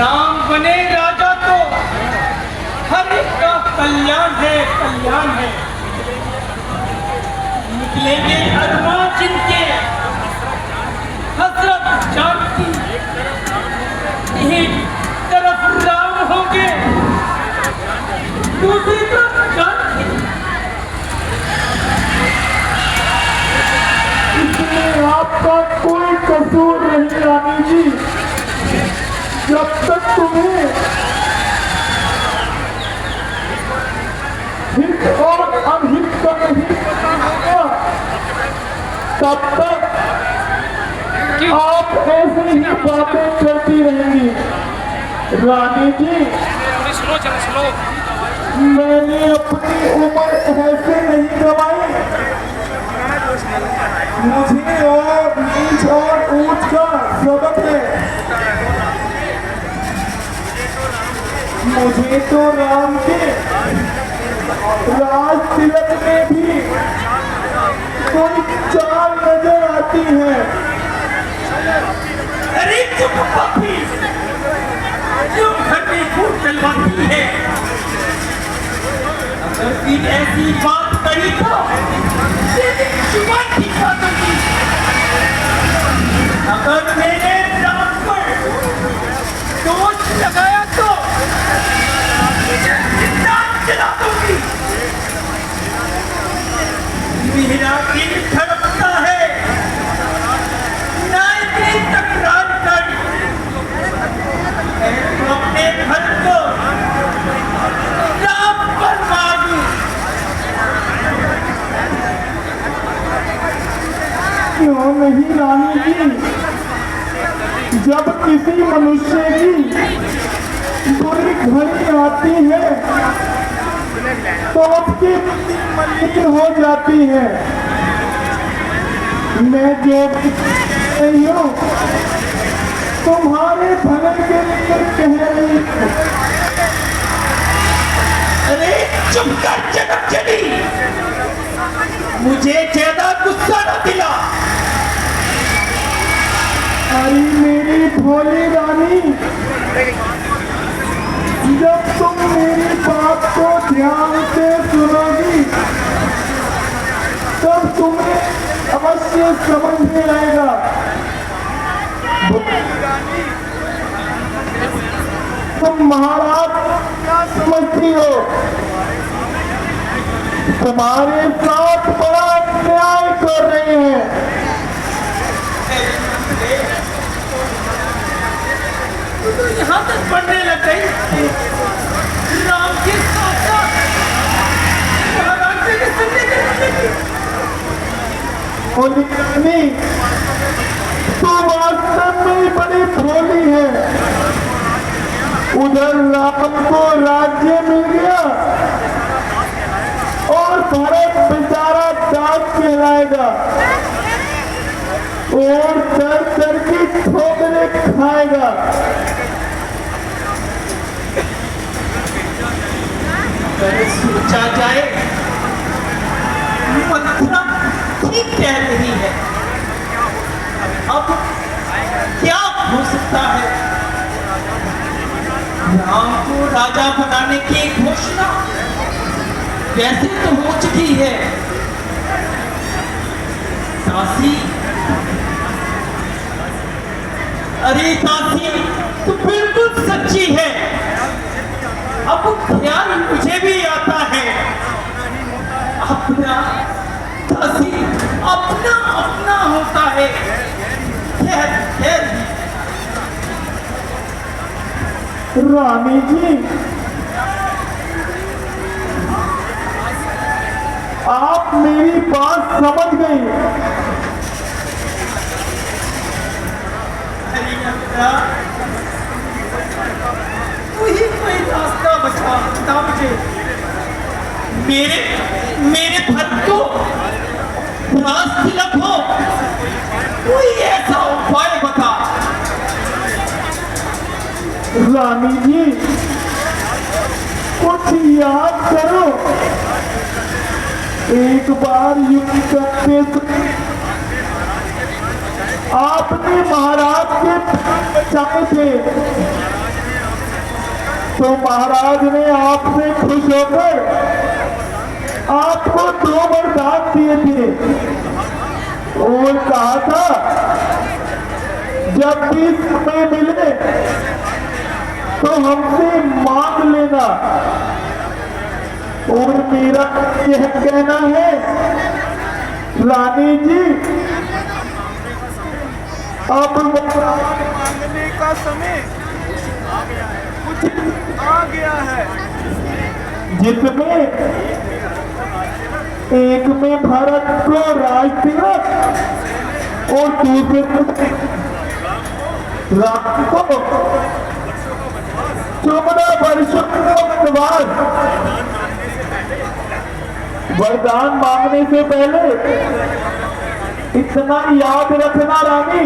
राम बने राजा तो हर एक का कल्याण है, कल्याण है। निकलेंगे अरमान जिनके हसरत जान की, एक तरफ राम होंगे, दूसरी तरफ जान की। इसमें आपका कोई कसूर नहीं रानी जी। जब तक तुम्हें हित और अनहित का नहीं पता होगा, तब तक आप ऐसे ही बातें करती रहेंगी। रानी जी, मैंने अपनी उम्र ऐसे नहीं गवाई। मुझे और नीच और ऊंच का सबक है। मुझे तो राम के राज तिलक में भी कोई चाल नजर आती है। अरे चुप पापी, क्यों घर में फूट चलवाती है? अगर फिर ऐसी बात करी तो तेरी जुबान की बातों की। अगर मैंने राम पर दोष लगाया तो नाम चला दूंगी। मेरा दिल धड़कता है, न्याय की तकरार कर। मैं तो अपने घर को राम पर मारूं। क्यों नहीं रानी जी? जब किसी मनुष्य की बुरी घड़ी आती है तो उसकी मलिन हो जाती है। मैं जो नहीं हूँ तुम्हारे भले के लिए कह रही हूँ। अरे चुप कर जगत चली, मुझे ज्यादा गुस्सा न दिला। अरे मेरी भोली रानी, जब तुम मेरी बात को ध्यान से सुनोगी तब तुम्हें अवश्य समझ में आएगा। तुम महाराज क्या समझती हो? तुम्हारे साथ बड़ा अन्याय कर रहे हैं। तो यहाँ तक बढ़ने लग गई। राम के साथ साथ महाराज के सुनने के लगी। रानी, तो वास्तव में बड़ी भोली है। उधर राम को राज्य मिल गया और भरत बेचारा दास कहलाएगा और दर दर की ठोकरें खाएगा। अगर सोचा जाए, मथुरा ठीक कह रही है। अब क्या हो सकता है? राम को राजा बनाने की घोषणा वैसे तो हो चुकी है। दासी, अरे दासी, तू बिल्कुल सच्ची है। अब ख्याल मुझे भी आता है। अपना दासी अपना अपना होता है। खैर खैर, रानी जी, आप मेरी बात समझ गई। वही कोई रास्ता बता मुझे। मेरे भक्त को रास तिलक हो, कोई ऐसा उपाय बता। रानी जी, कुछ याद करो। एक बार युद्ध करते आपने महाराज के प्राण बचाए थे। तो महाराज ने आपसे खुश होकर आपको 2 वरदान दिए थे और कहा था जब भी समय मिले तो हमसे मांग लेना। और मेरा यह कहना है रानी जी, अब मांगने का समय आ गया है। जिसमें एक में भारत को राज तिलक और दूसरे राम को 14 वर्षों का वनवास। वरदान मांगने से पहले इतना याद रखना रानी,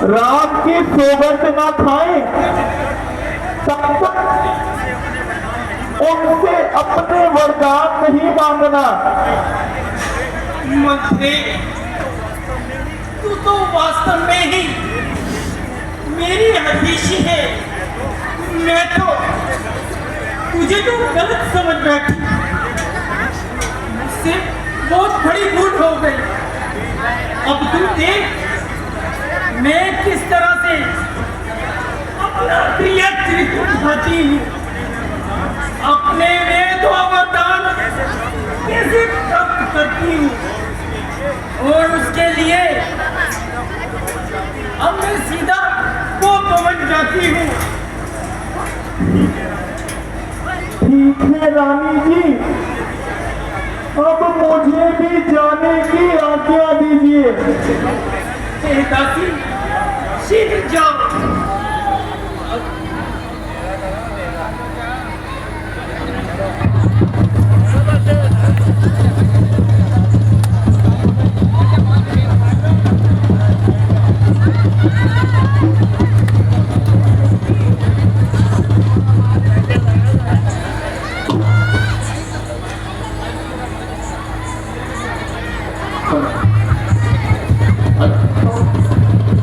राम की सोगंद ना खाएं तब तक उनसे अपने वरदान नहीं मांगना। मंत्री, तू तो वास्तव में ही मेरी हदीशी है। मैं तो तुझे तो गलत समझ बैठी। मुझसे बहुत बड़ी भूल हो गई। अब तू देख मैं किस तरह से अपना प्रिय चरित्र दिखाती हूँ, अपने वेद और वरदान कैसे प्राप्त करती हूँ, और उसके लिए अब मैं सीधा वो पहुंच जाती हूँ। ठीक है रानी जी, अब मुझे भी जाने की आज्ञा दीजिए। दासी शीघ्र जाओ।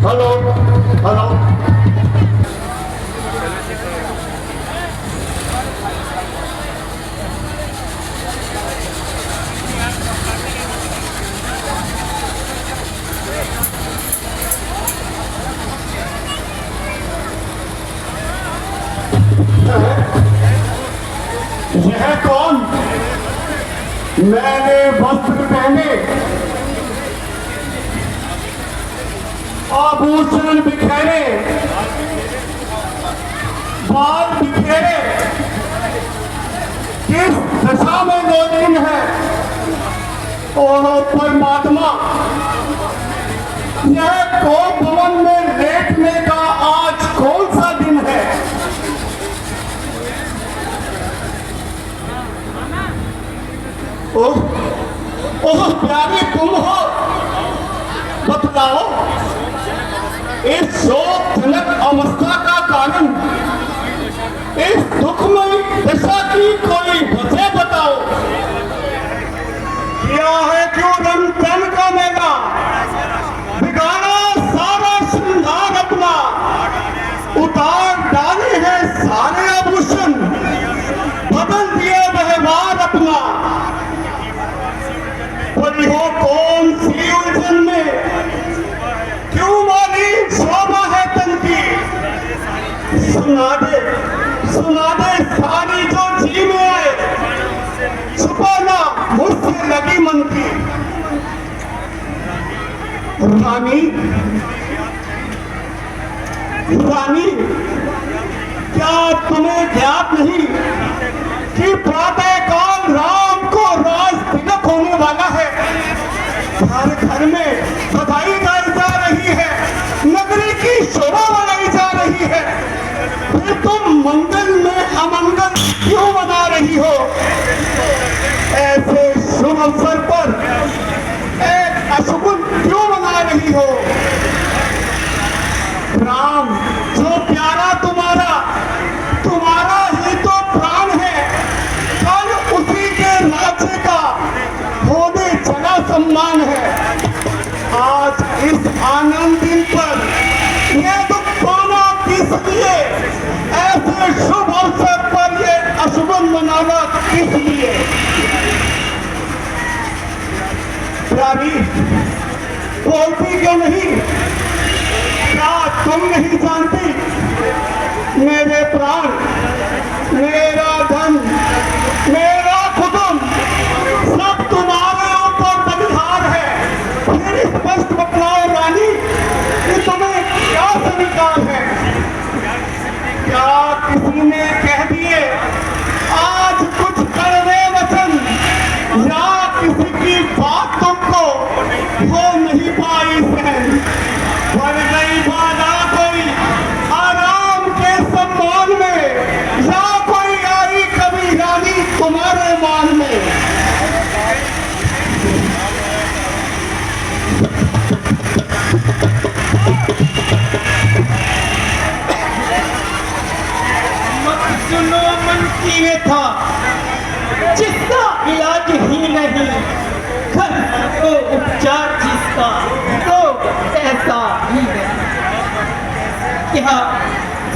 हेलो हेलो, यह कौन? मैंने वस्त्र पहने, आभूषण बिखेरे, बाल बिखेरे, किस दशा में मौजूद है? ओह परमात्मा, यह कोप भवन में लेटने का आज कौन सा दिन है? ओह ओह प्यारे तुम हो, बतलाओ इस शोकजनक अवस्था का कारण, इस दुखमयी दशा की कोई वजह बताओ। क्या है क्यों रमजान का मेला, बिगाड़ा सारा श्रृंगार अपना, उतार डाले हैं सारे आभूषण, बदल दिया व्यवहार अपना। पड़ी हो कौन सी उलझन में, क्यों मारी शोभा है तन की, सुना दे सारी जो जी में आए, छुपाना मुझसे लगी मन की। रानी रानी, क्या तुम्हें ज्ञात नहीं कि प्रातः काल राम को राज तिलक होने वाला है? घर घर में बधाई गाई जा रही है, नगरी की शोभा बनाई जा रही है, फिर तुम मंगल में अमंगल क्यों बना रही हो? ऐसे शुभ अवसर पर एक अशुभन क्यों बना रही हो? राम जो प्यारा तुम्हारा ही तो प्राण है, कल उसी के राज्य का होने चला सम्मान है। आज इस आनंद दिन पर यह दुख लिए ऐसे शुभ अवसर पर ये अशुभन मनाना किस लिए? प्यारी, बोलती क्यों नहीं? क्या तुम नहीं जानती? मेरे प्राण, मेरा धन, मेरा कुटुंब सब तुम्हारे ऊपर बलिहार है। फिर स्पष्ट बतलाओ रानी कि तुम्हें क्या स्वीकार है? क्या किसी ने कह दिए आज कुछ कड़वे वचन, या किसी की बात तुमको हो नहीं पाई सहन? बढ़ गई बाधा कोई आराम के सम्मान में, या कोई आई कभी रानी तुम्हारे मान में? मत सुनो मन की व्यथा, जिसका इलाज ही नहीं, घर को उपचार जिसका तो ऐसा ही नहीं। क्या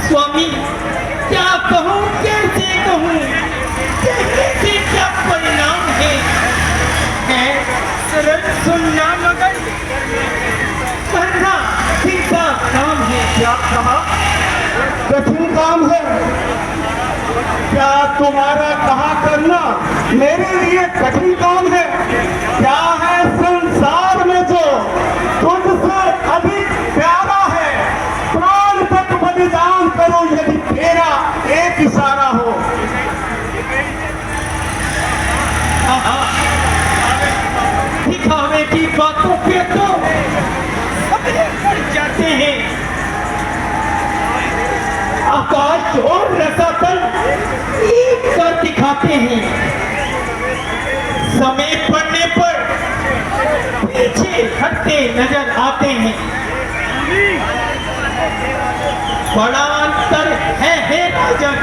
स्वामी, क्या कहूँ, कैसे कहूँ, कहने से क्या परिणाम है सरल सुनना मगर करना सीधा काम है। क्या कहा? कठिन काम है? क्या तुम्हारा कहा करना मेरे लिए कठिन काम है? क्या है संसार में जो तुझसे अधिक प्यारा है? प्राण तक बलिदान करो यदि तेरा एक इशारा हो। दिखावे की बातों पे तो सबने पड़ जाते हैं। आकाश और रसातल एक कर दिखाते हैं। समय पड़ने पर पीछे हटते नजर आते हैं। बड़ा अंतर है राजन,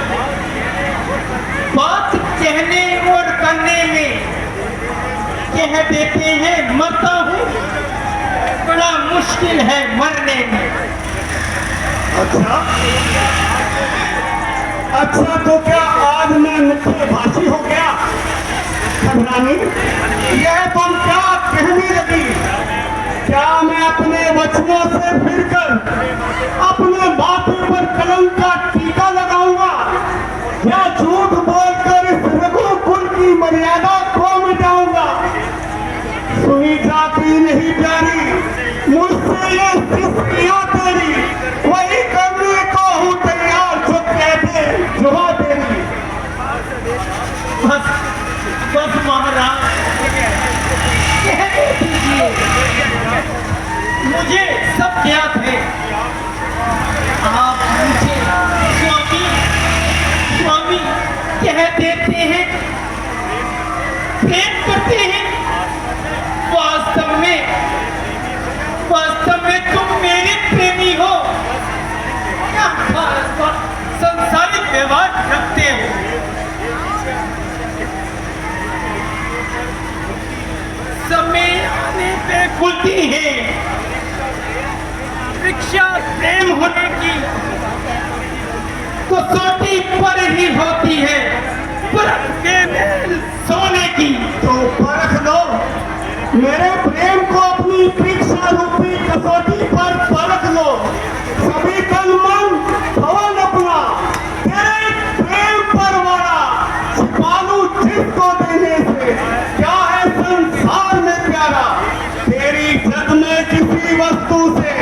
बात कहने और करने में। कह देते हैं मरता हूँ, बड़ा मुश्किल है मरने में। अच्छा तो क्या आज मैं मुख्य भाषी हो गया? रानी, यह तुम क्या कहने लगी? क्या मैं अपने वचनों से फिरकर अपने माथे पर कलंक का टीका लगाऊंगा, या झूठ बोलकर इस रघुकुल की मर्यादा को मिटाऊंगा? सुनी जाती नहीं प्यारी, मुझसे ये सिस्कियां तेरी, वही करने को हूँ तैयार जो कहते जुबा तेरी। बस बस महाराज, कहने दीजिए, मुझे सब ज्ञात है। आप मुझे स्वामी स्वामी कह देते हैं, प्रेम करते हैं। वास्तव में तुम मेरे प्रेमी हो या संसारिक व्यवहार रखते हो? समय आने पे खुलती है वृक्षा प्रेम होने की कसौटी पर ही होती है, परख के मेल सोने की। तो परख लो मेरे प्रेम को, अपनी परीक्षा रूपी कसौटी पर परख लो। सभी तन मन भवन अपना तेरे प्रेम पर वाला छिपालू जिसको देने से। क्या है संसार में प्यारा? तेरी जग में किसी वस्तु से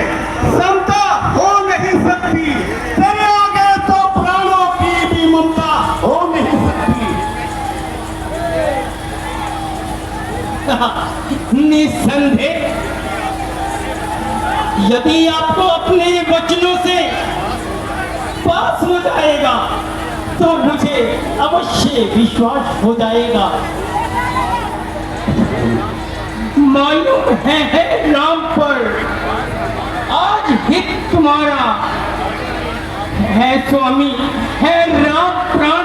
समता हो नहीं सकती। तेरे आगे तो प्राणों की भी ममता हो नहीं सकती। निसंदेह, यदि आपको अपने वचनों से पास हो जाएगा तो मुझे अवश्य विश्वास हो जाएगा। मालूम है राम पर आज हित तुम्हारा है स्वामी, है राम प्राण